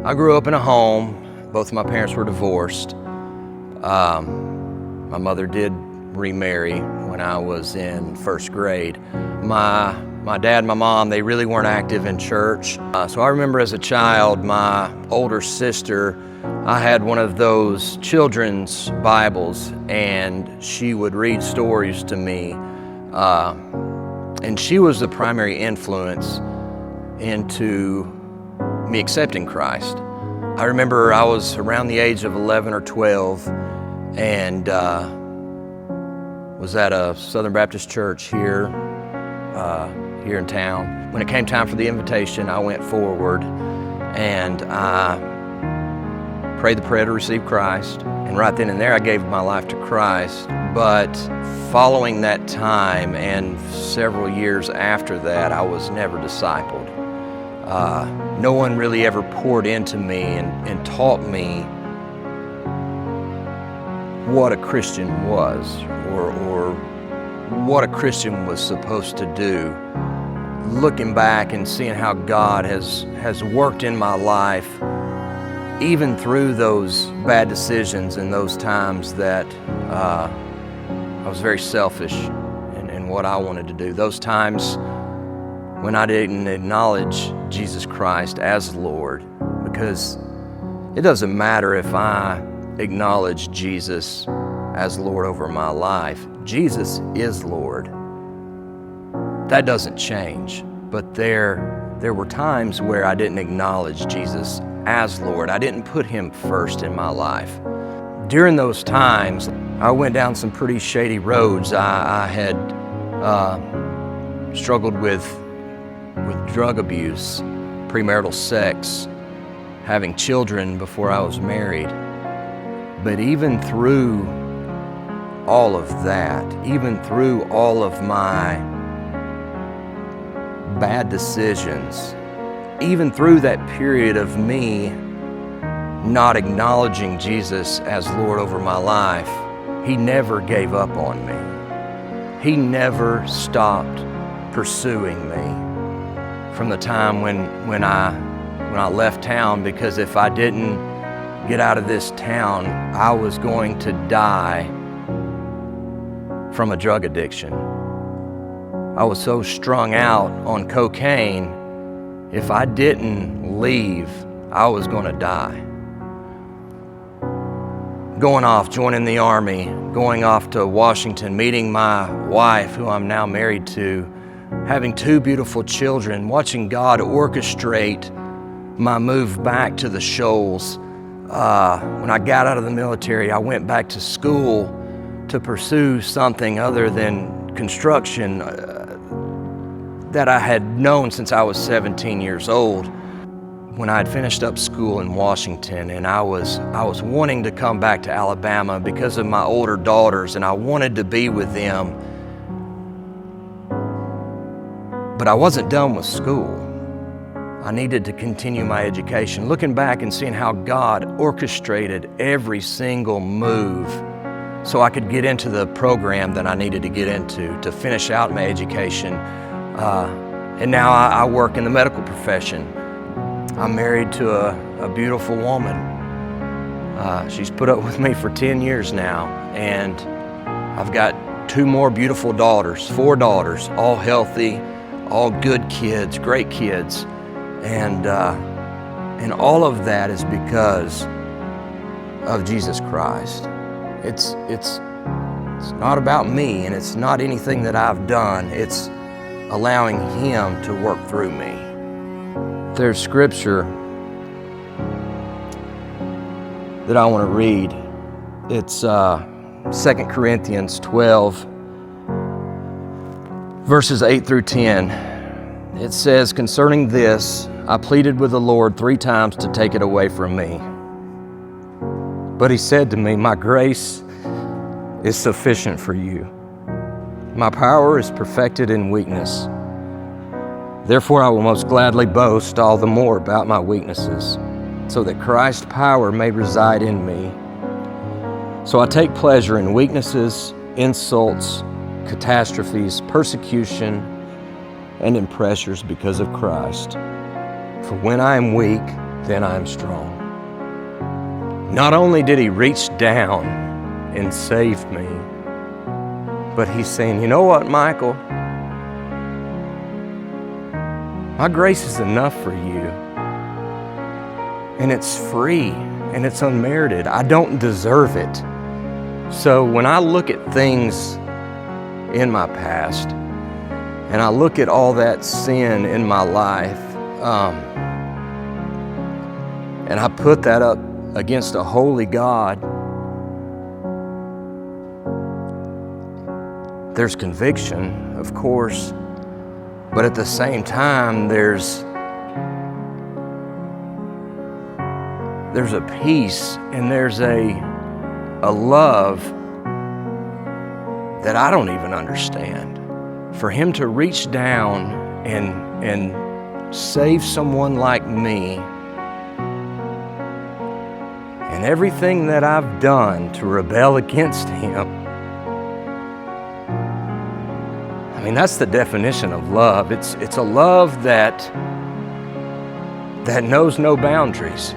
I grew up in a home. Both of my parents were divorced. My mother did remarry when I was in first grade. My dad and my mom, they really weren't active in church. So I remember as a child, my older sister, I had one of those children's Bibles, and she would read stories to me. And she was the primary influence into me accepting Christ. I remember I was around the age of 11 or 12 and was at a Southern Baptist church here in town. When it came time for the invitation, I went forward and I prayed the prayer to receive Christ. And right then and there, I gave my life to Christ. But following that time and several years after that, I was never discipled. No one really ever poured into me and taught me what a Christian was or what a Christian was supposed to do. Looking back and seeing how God has worked in my life, even through those bad decisions and those times that I was very selfish in what I wanted to do. Those times when I didn't acknowledge Jesus Christ as Lord, because it doesn't matter if I acknowledge Jesus as Lord over my life. Jesus is Lord. That doesn't change. But there were times where I didn't acknowledge Jesus as Lord. I didn't put Him first in my life. During those times, I went down some pretty shady roads. I had struggled with drug abuse, premarital sex, having children before I was married. But even through all of that, even through all of my bad decisions, even through that period of me not acknowledging Jesus as Lord over my life, He never gave up on me. He never stopped pursuing me from the time when I left town, because if I didn't get out of this town, I was going to die from a drug addiction. I was so strung out on cocaine, if I didn't leave, I was going to die. Going off, joining the Army, going off to Washington, meeting my wife, who I'm now married to, having two beautiful children, watching God orchestrate my move back to the Shoals. When I got out of the military, I went back to school to pursue something other than construction that I had known since I was 17 years old. When I had finished up school in Washington, and I was wanting to come back to Alabama because of my older daughters, and I wanted to be with them. But I wasn't done with school. I needed to continue my education. Looking back and seeing how God orchestrated every single move so I could get into the program that I needed to get into to finish out my education. And now I work in the medical profession. I'm married to a beautiful woman. She's put up with me for 10 years now, and I've got two more beautiful daughters, 4 daughters, all healthy, all good kids, great kids. And all of that is because of Jesus Christ. It's not about me, and it's not anything that I've done. It's allowing Him to work through me. There's scripture that I want to read. It's 2 Corinthians 12, verses 8 through 10. It says, "Concerning this, I pleaded with the Lord 3 times to take it away from me. But He said to me, 'My grace is sufficient for you. My power is perfected in weakness. Therefore I will most gladly boast all the more about my weaknesses, so that Christ's power may reside in me. So I take pleasure in weaknesses, insults, catastrophes, persecution, and in pressures because of Christ. For when I am weak, then I am strong. Not only did he reach down and save me, but he's saying, you know what, Michael? My grace is enough for you. And it's free and it's unmerited. I don't deserve it. So when I look at things in my past and I look at all that sin in my life, and I put that up against a holy God, there's conviction, of course, but at the same time, there's a peace and there's a love that I don't even understand. For him to reach down and save someone like me, and everything that I've done to rebel against him, I mean, that's the definition of love. It's a love that knows no boundaries.